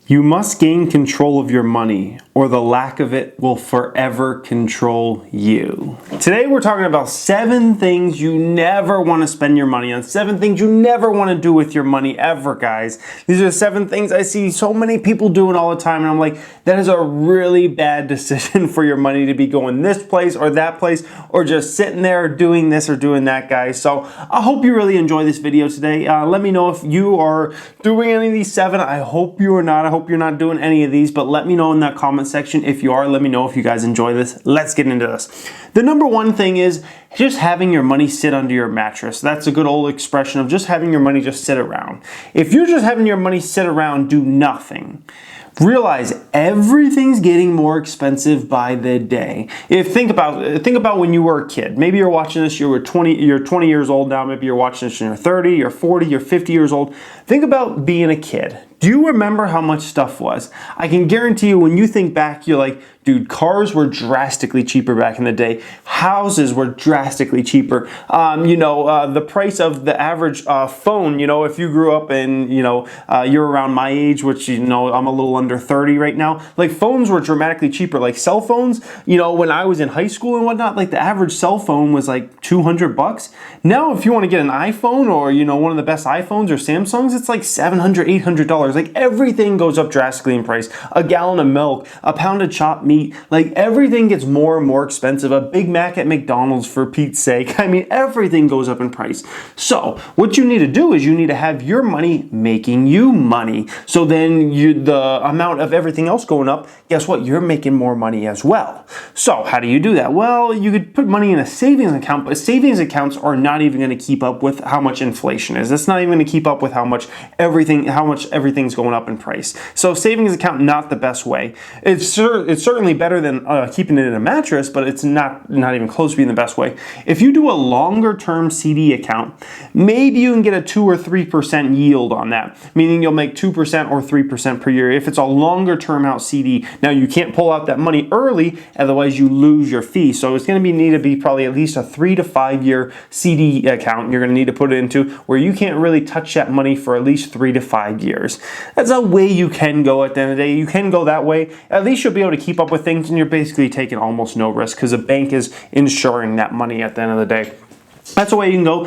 You must gain control of your money, or the lack of it will forever control you. Today we're talking about 7 things you never want to spend your money on, 7 things you never want to do with your money ever, guys. These are 7 things I see so many people doing all the time, and I'm like, that is a really bad decision for your money to be going this place or that place, or just sitting there doing this or doing that, guys. So I hope you really enjoy this video today. Let me know if you are doing any of these 7. I hope you are not. I hope you're not doing any of these, but let me know in that comment section if you are. Let me know if you guys enjoy this. Let's get into this. The number 1 thing is just having your money sit under your mattress. That's a good old expression of just having your money just sit around. If you're just having your money sit around, do nothing, realize everything's getting more expensive by the day. Think about when you were a kid. Maybe you're watching this, you're 20 years old now. Maybe you're watching this and you're 30, you're 40, you're 50 years old. Think about being a kid. Do you remember how much stuff was? I can guarantee you when you think back, you're like, dude, cars were drastically cheaper back in the day. Houses were drastically cheaper. The price of the average phone, if you grew up and, you're around my age, which, I'm a little under 30 right now, like phones were dramatically cheaper. Like cell phones, when I was in high school and whatnot, like the average cell phone was like $200. Now, if you want to get an iPhone or, one of the best iPhones or Samsungs, it's like $700, $800. Like everything goes up drastically in price. A gallon of milk, a pound of chopped meat, like everything gets more and more expensive. A Big Mac at McDonald's, for Pete's sake. I mean, everything goes up in price. So what you need to do is you need to have your money making you money. So then the amount of everything else going up, guess what? You're making more money as well. So how do you do that? Well, you could put money in a savings account, but savings accounts are not even going to keep up with how much inflation is. It's not even going to keep up with how much everything's going up in price. So savings account, not the best way. It's certainly better than keeping it in a mattress, but it's not even close to being the best way. If you do a longer term CD account, maybe you can get a 2 or 3% yield on that, meaning you'll make 2% or 3% per year. If it's a longer term out CD, now you can't pull out that money early, otherwise you lose your fee. So it's going to need to be probably at least a 3 to 5 year CD account you're going to need to put it into, where you can't really touch that money for at least 3 to 5 years. That's a way you can go at the end of the day. You can go that way. At least you'll be able to keep up with things, and you're basically taking almost no risk because the bank is insuring that money at the end of the day. That's the way you can go.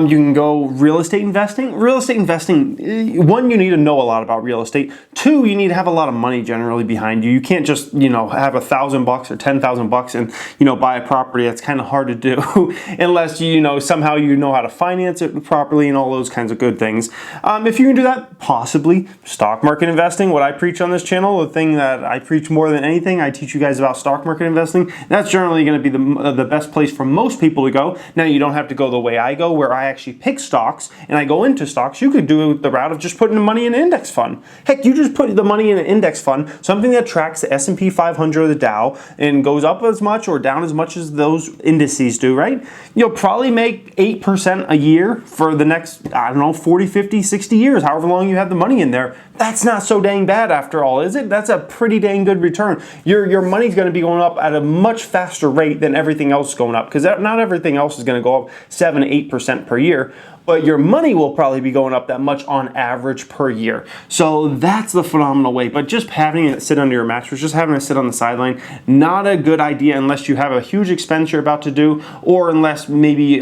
You can go real estate investing. Real estate investing, 1, you need to know a lot about real estate. 2, you need to have a lot of money generally behind you. You can't just, have $1,000 or $10,000 and, buy a property. That's kind of hard to do unless, somehow you know how to finance it properly and all those kinds of good things. If you can do that, possibly stock market investing, what I preach on this channel, the thing that I preach more than anything, I teach you guys about stock market investing. That's generally going to be the best place for most people to go. Now, you don't have to go the way I go, where I actually pick stocks and I go into stocks. You could do the route of just putting the money in an index fund. Heck, you just put the money in an index fund, something that tracks the S&P 500 or the Dow and goes up as much or down as much as those indices do, right? You'll probably make 8% a year for the next, 40, 50, 60 years, however long you have the money in there. That's not so dang bad after all, is it? That's a pretty dang good return. Your money's going to be going up at a much faster rate than everything else going up, because not everything else is going to go up 7 to 8% per year, but your money will probably be going up that much on average per year. So that's the phenomenal way. But just having it sit under your mattress, just having it sit on the sideline, not a good idea unless you have a huge expense you're about to do, or unless maybe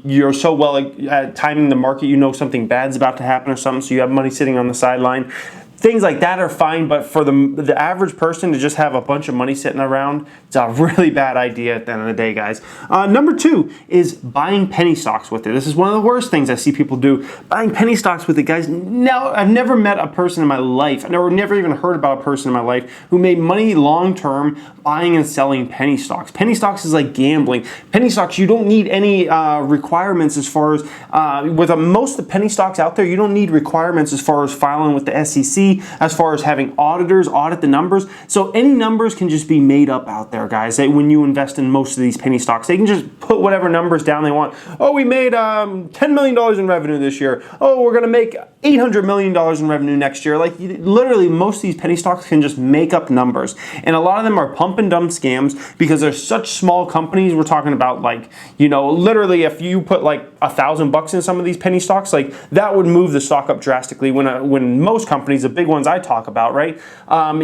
you're so well at timing the market, something bad's about to happen or something, so you have money sitting on the sideline. Things like that are fine, but for the average person to just have a bunch of money sitting around, it's a really bad idea at the end of the day, guys. Number 2 is buying penny stocks with it. This is one of the worst things I see people do. Buying penny stocks with it, guys. Now, I've never met a person in my life, or never even heard about a person in my life who made money long-term buying and selling penny stocks. Penny stocks is like gambling. Penny stocks, you don't need any requirements as far as, with most of the penny stocks out there, you don't need requirements as far as filing with the SEC, as far as having auditors audit the numbers. So any numbers can just be made up out there, guys. When you invest in most of these penny stocks, they can just put whatever numbers down they want. Oh, we made $10 million in revenue this year. Oh, we're going to make $800 million in revenue next year. Like literally most of these penny stocks can just make up numbers. And a lot of them are pump and dump scams because they're such small companies. We're talking about literally if you put like $1,000 in some of these penny stocks, like that would move the stock up drastically when most companies, the big ones I talk about, right?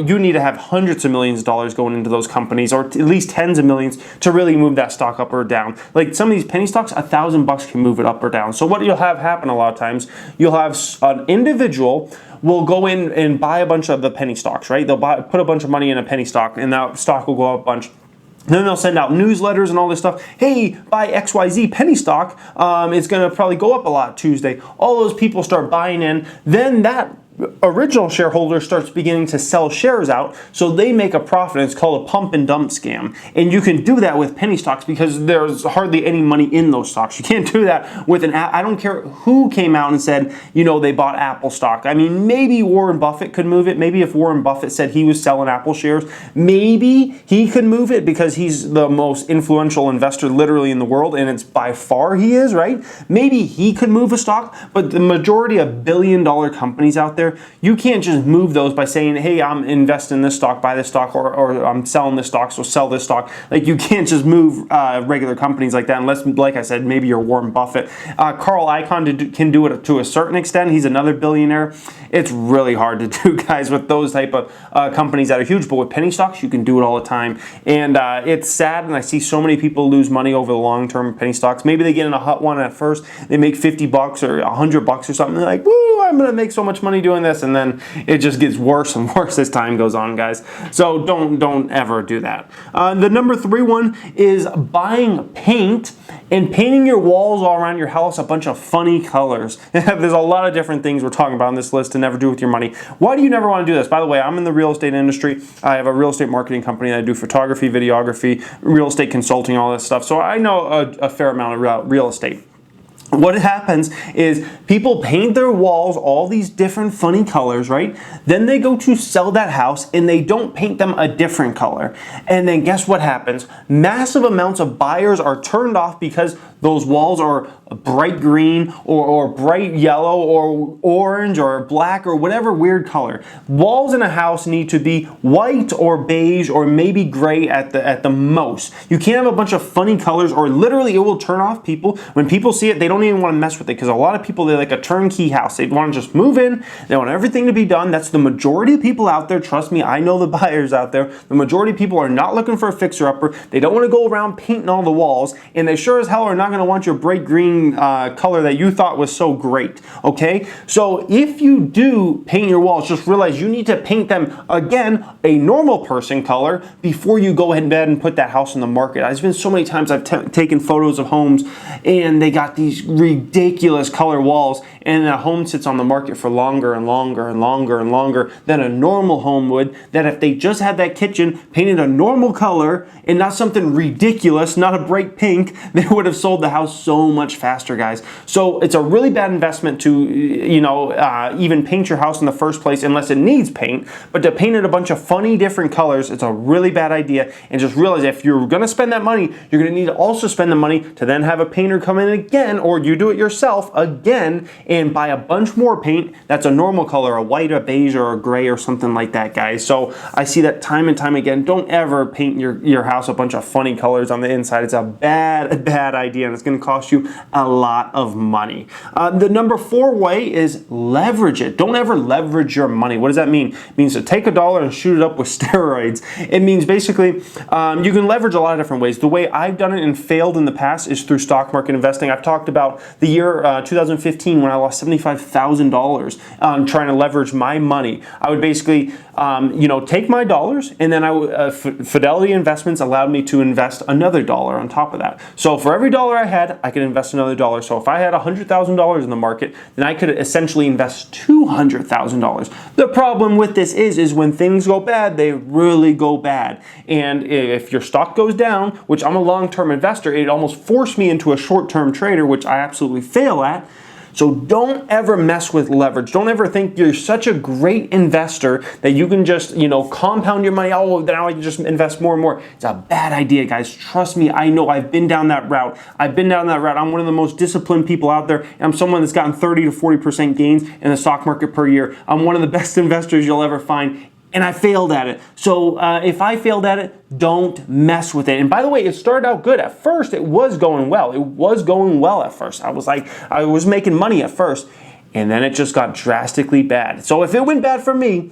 You need to have hundreds of millions of dollars going into those companies, or at least tens of millions, to really move that stock up or down. Like some of these penny stocks, $1,000 can move it up or down. So what you'll have happen a lot of times, you'll have an individual will go in and buy a bunch of the penny stocks, right? They'll put a bunch of money in a penny stock, and that stock will go up a bunch. Then they'll send out newsletters and all this stuff. Hey, buy XYZ penny stock. It's going to probably go up a lot Tuesday. All those people start buying in. Then that original shareholder starts beginning to sell shares out, so they make a profit. It's called a pump and dump scam. And you can do that with penny stocks because there's hardly any money in those stocks. You can't do that with an app. I don't care who came out and said, they bought Apple stock. I mean, maybe Warren Buffett could move it. Maybe if Warren Buffett said he was selling Apple shares, maybe he could move it because he's the most influential investor literally in the world, and it's by far he is, right? Maybe he could move a stock, but the majority of billion-dollar companies out there, you can't just move those by saying, hey, I'm investing in this stock, buy this stock, or I'm selling this stock, so sell this stock. Like, you can't just move regular companies like that unless, like I said, maybe you're Warren Buffett. Carl Icahn can do it to a certain extent. He's another billionaire. It's really hard to do, guys, with those type of companies that are huge. But with penny stocks, you can do it all the time. And it's sad, and I see so many people lose money over the long term penny stocks. Maybe they get in a hot one at first, they make $50 or $100 or something. They're like, woo, I'm going to make so much money doing this. And then it just gets worse and worse as time goes on, guys. So don't ever do that. The number 3 one is buying paint and painting your walls all around your house a bunch of funny colors. There's a lot of different things we're talking about on this list to never do with your money. Why do you never want to do this? By the way, I'm in the real estate industry. I have a real estate marketing company that I do photography, videography, real estate consulting, all this stuff. So I know a fair amount of real estate. What happens is people paint their walls all these different funny colors, right? Then they go to sell that house and they don't paint them a different color. And then guess what happens? Massive amounts of buyers are turned off because those walls are bright green or bright yellow or orange or black or whatever weird color. Walls in a house need to be white or beige or maybe gray at the most. You can't have a bunch of funny colors, or literally it will turn off people. When people see it, they don't even want to mess with it, because a lot of people, they like a turnkey house. They want to just move in. They want everything to be done. That's the majority of people out there. Trust me, I know the buyers out there. The majority of people are not looking for a fixer-upper. They don't want to go around painting all the walls, and they sure as hell are not going to want your bright green color that you thought was so great, okay? So if you do paint your walls, just realize you need to paint them, again, a normal person color before you go ahead and put that house in the market. There's been so many times I've taken photos of homes and they got these ridiculous color walls, and a home sits on the market for longer and longer and longer and longer than a normal home would, that if they just had that kitchen painted a normal color and not something ridiculous, not a bright pink, they would have sold the house so much faster, guys. So it's a really bad investment to, even paint your house in the first place unless it needs paint. But to paint it a bunch of funny different colors, it's a really bad idea. And just realize if you're going to spend that money, you're going to need to also spend the money to then have a painter come in again, or you do it yourself again and buy a bunch more paint that's a normal color, a white, a beige, or a gray, or something like that, guys. So I see that time and time again. Don't ever paint your house a bunch of funny colors on the inside. It's a bad idea, and it's going to cost you a lot of money. The number 4 way is leverage it. Don't ever leverage your money. What does that mean? It means to take $1 and shoot it up with steroids. It means basically you can leverage a lot of different ways. The way I've done it and failed in the past is through stock market investing. I've talked about the year 2015 when I lost $75,000 trying to leverage my money. I would basically take my dollars, and then Fidelity Investments allowed me to invest another $1 on top of that. So for every $1 I had, I could invest another $1. So if I had $100,000 in the market, then I could essentially invest $200,000. The problem with this is when things go bad, they really go bad. And if your stock goes down, which I'm a long-term investor, it almost forced me into a short-term trader, which I absolutely fail at. So don't ever mess with leverage. Don't ever think you're such a great investor that you can just, compound your money. Oh, now I can just invest more and more. It's a bad idea, guys. Trust me, I know. I've been down that route. I'm one of the most disciplined people out there. And I'm someone that's gotten 30 to 40% gains in the stock market per year. I'm one of the best investors you'll ever find. And I failed at it. So if I failed at it, don't mess with it. And by the way, it started out good. At first, it was going well. It was going well at first. I was making money at first. and then it just got drastically bad. So if it went bad for me,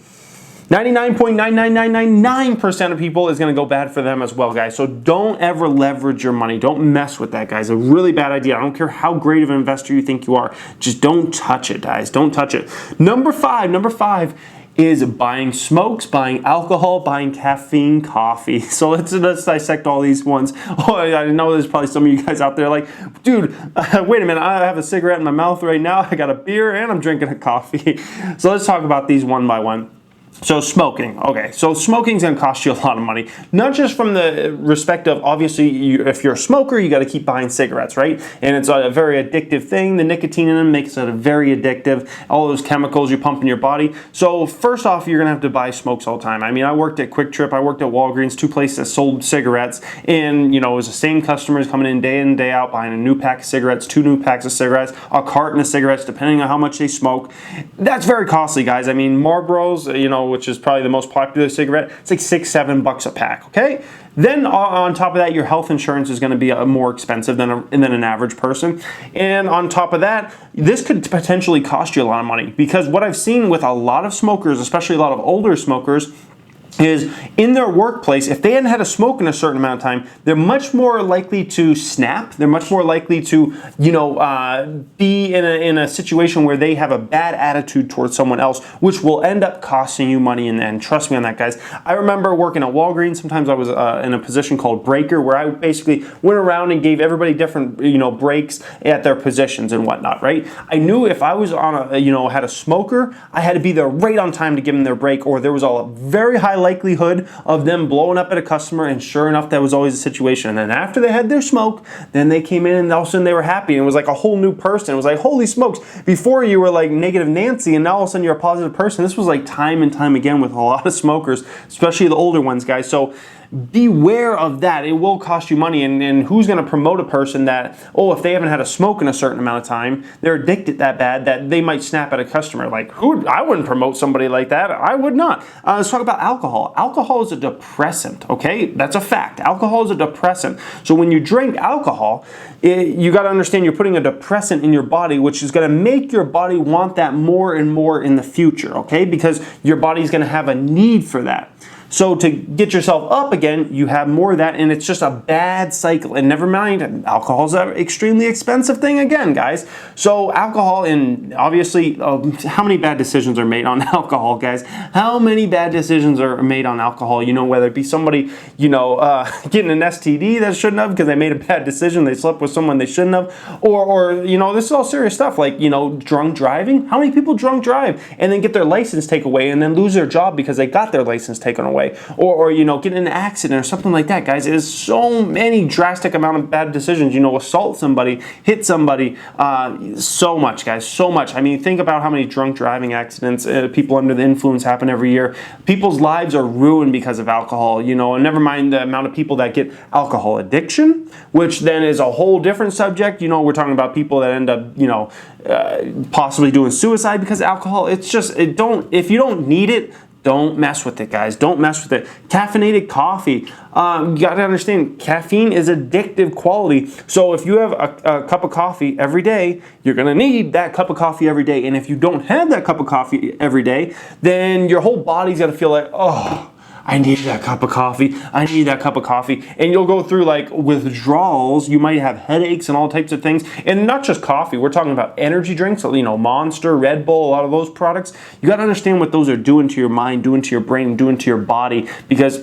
99.99999% of people is going to go bad for them as well, guys. So don't ever leverage your money. Don't mess with that, guys. A really bad idea. I don't care how great of an investor you think you are. Just don't touch it, guys. Don't touch it. Number five is buying smokes, buying alcohol, buying caffeine coffee. So let's dissect all these ones. Oh, I know there's probably some of you guys out there like, dude, wait a minute, I have a cigarette in my mouth right now, I got a beer, and I'm drinking a coffee. So let's talk about these one by one. So smoking, okay, so smoking's gonna cost you a lot of money. Not just from the respect of, obviously, if you're a smoker, you gotta keep buying cigarettes, right? And it's a very addictive thing. The nicotine in them makes it very addictive. All those chemicals you pump in your body. So first off, you're gonna have to buy smokes all the time. I mean, I worked at Quick Trip, I worked at Walgreens, 2 places that sold cigarettes, and it was the same customers coming in day out, buying a new pack of cigarettes, 2 new packs of cigarettes, a carton of cigarettes, depending on how much they smoke. That's very costly, guys. I mean, Marlboros, which is probably the most popular cigarette, it's like $6-7 a pack, okay? Then on top of that, your health insurance is going to be more expensive than an average person. And on top of that, this could potentially cost you a lot of money, because what I've seen with a lot of smokers, especially a lot of older smokers, is in their workplace, if they hadn't had a smoke in a certain amount of time, they're much more likely to snap. They're much more likely to, be in a situation where they have a bad attitude towards someone else, which will end up costing you money. And trust me on that, guys. I remember working at Walgreens. Sometimes I was in a position called breaker, where I basically went around and gave everybody different, breaks at their positions and whatnot, right? I knew if I was on had a smoker, I had to be there right on time to give them their break, or there was a very high likelihood of them blowing up at a customer, and sure enough, that was always the situation. And then after they had their smoke, then they came in and all of a sudden they were happy, and it was like a whole new person. It was like, holy smokes, before you were like negative Nancy, and now all of a sudden you're a positive person. This was like time and time again with a lot of smokers, especially the older ones, guys. So beware of that. It will cost you money. And who's going to promote a person that, if they haven't had a smoke in a certain amount of time, they're addicted that bad that they might snap at a customer? Like, I wouldn't promote somebody like that. I would not. Let's talk about alcohol. Alcohol is a depressant, okay? That's a fact. Alcohol is a depressant. So when you drink alcohol, you got to understand you're putting a depressant in your body, which is going to make your body want that more and more in the future, okay? Because your body's going to have a need for that. So to get yourself up again, you have more of that, and it's just a bad cycle. And never mind, alcohol is an extremely expensive thing again, guys. So alcohol, and obviously, how many bad decisions are made on alcohol, guys? How many bad decisions are made on alcohol? Whether it be somebody, getting an STD that shouldn't have because they made a bad decision, they slept with someone they shouldn't have, or this is all serious stuff, like, drunk driving. How many people drunk drive and then get their license taken away and then lose their job because they got their license taken away? Or get in an accident or something like that, guys. It is so many drastic amount of bad decisions. Assault somebody, hit somebody, so much, guys, so much. I mean, think about how many drunk driving accidents, people under the influence happen every year. People's lives are ruined because of alcohol, and never mind the amount of people that get alcohol addiction, which then is a whole different subject. We're talking about people that end up, possibly doing suicide because of alcohol. It's just, if you don't need it, don't mess with it, guys. Don't mess with it. Caffeinated coffee. You got to understand, caffeine is addictive quality. So if you have a cup of coffee every day, you're going to need that cup of coffee every day. And if you don't have that cup of coffee every day, then your whole body's going to feel like, I need that cup of coffee. I need that cup of coffee. And you'll go through like withdrawals. You might have headaches and all types of things. And not just coffee. We're talking about energy drinks, Monster, Red Bull, a lot of those products. You got to understand what those are doing to your mind, doing to your brain, doing to your body.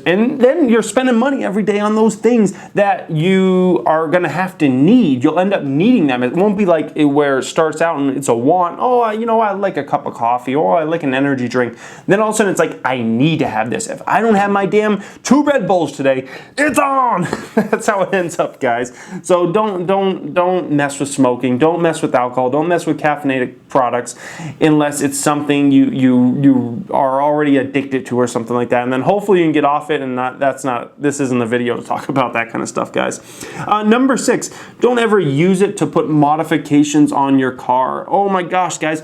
And then you're spending money every day on those things that you are going to have to need. You'll end up needing them. It won't be like where it starts out and it's a want. I like a cup of coffee. I like an energy drink. Then all of a sudden it's like, I need to have this. If I don't have my damn 2 Red Bulls today, it's on. That's how it ends up, guys. So don't mess with smoking. Don't mess with alcohol. Don't mess with caffeinated products unless it's something you are already addicted to or something like that. And then hopefully you can get off it. And this isn't the video to talk about that kind of stuff, guys. Number 6, don't ever use it to put modifications on your car. Oh my gosh, guys.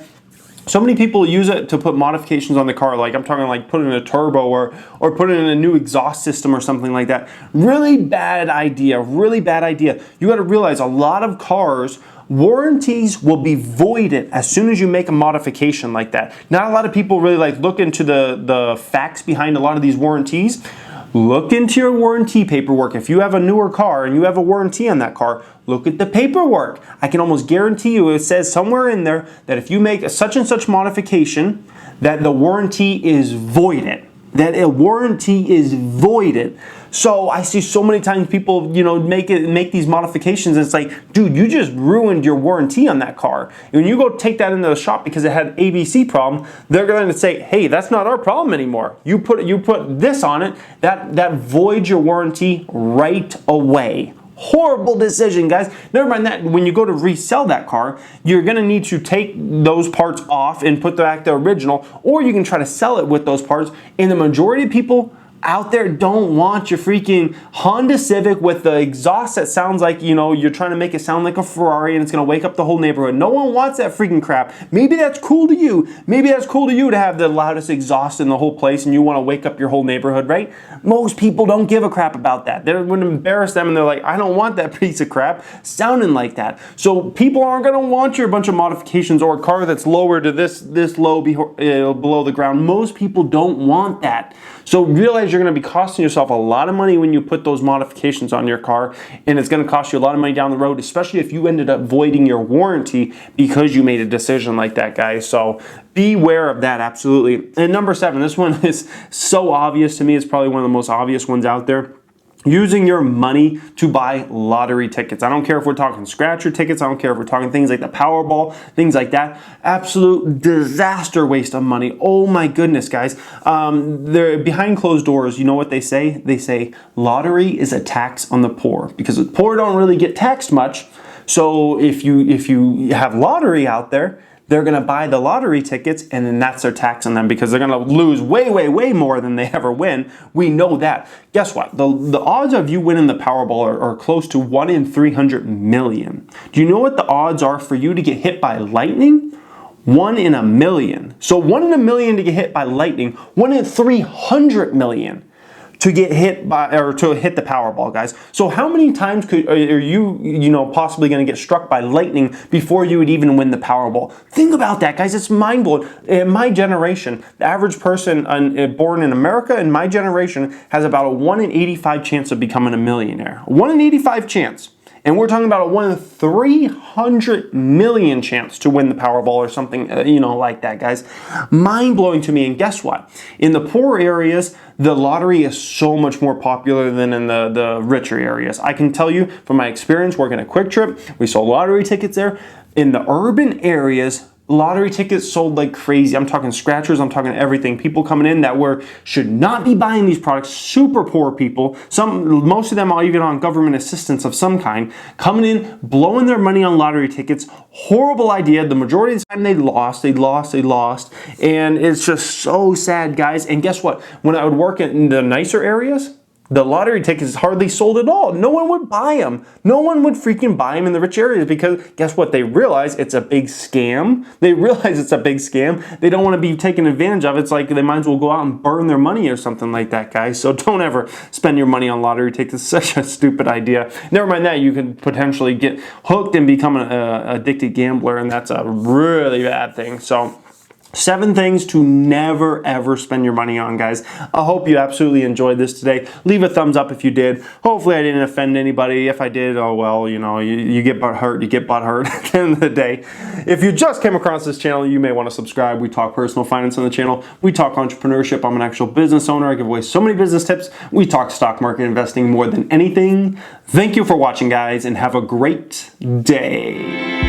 So many people use it to put modifications on the car, like I'm talking like put in a turbo or put in a new exhaust system or something like that. Really bad idea, really bad idea. You got to realize a lot of cars Warranties will be voided as soon as you make a modification like that. Not a lot of people really like look into the facts behind a lot of these warranties. Look into your warranty paperwork. If you have a newer car and you have a warranty on that car, look at the paperwork. I can almost guarantee you it says somewhere in there that if you make a such and such modification, that the warranty is voided. That a warranty is voided. So I see so many times people, make these modifications, and it's like, dude, you just ruined your warranty on that car. And when you go take that into the shop because it had ABC problem, they're going to say, hey, that's not our problem anymore. You put this on it, that voids your warranty right away. Horrible decision, guys. Never mind that. When you go to resell that car, you're going to need to take those parts off and put back the original, or you can try to sell it with those parts. And the majority of people out there don't want your freaking Honda Civic with the exhaust that sounds like, you're trying to make it sound like a Ferrari and it's going to wake up the whole neighborhood. No one wants that freaking crap. Maybe that's cool to you. Maybe that's cool to you to have the loudest exhaust in the whole place and you want to wake up your whole neighborhood, right? Most people don't give a crap about that. They would embarrass them and they're like, I don't want that piece of crap sounding like that. So people aren't going to want your bunch of modifications or a car that's lower to this low below the ground. Most people don't want that. So realize you're going to be costing yourself a lot of money when you put those modifications on your car, and it's going to cost you a lot of money down the road, especially if you ended up voiding your warranty because you made a decision like that, guys. So beware of that, absolutely. And number 7, this one is so obvious to me. It's probably one of the most obvious ones out there. Using your money to buy lottery tickets. I don't care if we're talking scratcher tickets. I don't care if we're talking things like the Powerball, things like that. Absolute disaster waste of money. Oh my goodness, guys. They're behind closed doors. You know what they say? They say lottery is a tax on the poor because the poor don't really get taxed much. So if you have lottery out there, they're going to buy the lottery tickets, and then that's their tax on them because they're going to lose way, way, way more than they ever win. We know that. Guess what? The odds of you winning the Powerball are close to 1 in 300 million. Do you know what the odds are for you to get hit by lightning? 1 in a million. So 1 in a million to get hit by lightning, 1 in 300 million to get hit by, or to hit the Powerball, guys. So how many times are you possibly going to get struck by lightning before you would even win the Powerball? Think about that, guys. It's mind-blowing. In my generation, the average person born in America in my generation has about a 1 in 85 chance of becoming a millionaire. 1 in 85 chance. And we're talking about a 1 in 300 million chance to win the Powerball or something, like that, guys. Mind-blowing to me. And guess what? In the poor areas, the lottery is so much more popular than in the richer areas. I can tell you from my experience working at Quick Trip, we sold lottery tickets there. In the urban areas, lottery tickets sold like crazy. I'm talking scratchers, I'm talking everything. People coming in that should not be buying these products. Super poor people. Most of them are even on government assistance of some kind. Coming in, blowing their money on lottery tickets. Horrible idea. The majority of the time they lost. And it's just so sad, guys. And guess what? When I would work in the nicer areas, the lottery tickets hardly sold at all. No one would buy them. No one would freaking buy them in the rich areas because guess what? They realize it's a big scam. They don't want to be taken advantage of. It's like they might as well go out and burn their money or something like that, guys. So don't ever spend your money on lottery tickets. It's such a stupid idea. Never mind that, you could potentially get hooked and become an addicted gambler, and that's a really bad thing. So 7 things to never ever spend your money on, guys. I hope you absolutely enjoyed this today. Leave a thumbs up if you did. Hopefully I didn't offend anybody. If I did, oh well, you get butt hurt, at the end of the day. If you just came across this channel, you may want to subscribe. We talk personal finance on the channel. We talk entrepreneurship. I'm an actual business owner. I give away so many business tips. We talk stock market investing more than anything. Thank you for watching, guys, and have a great day.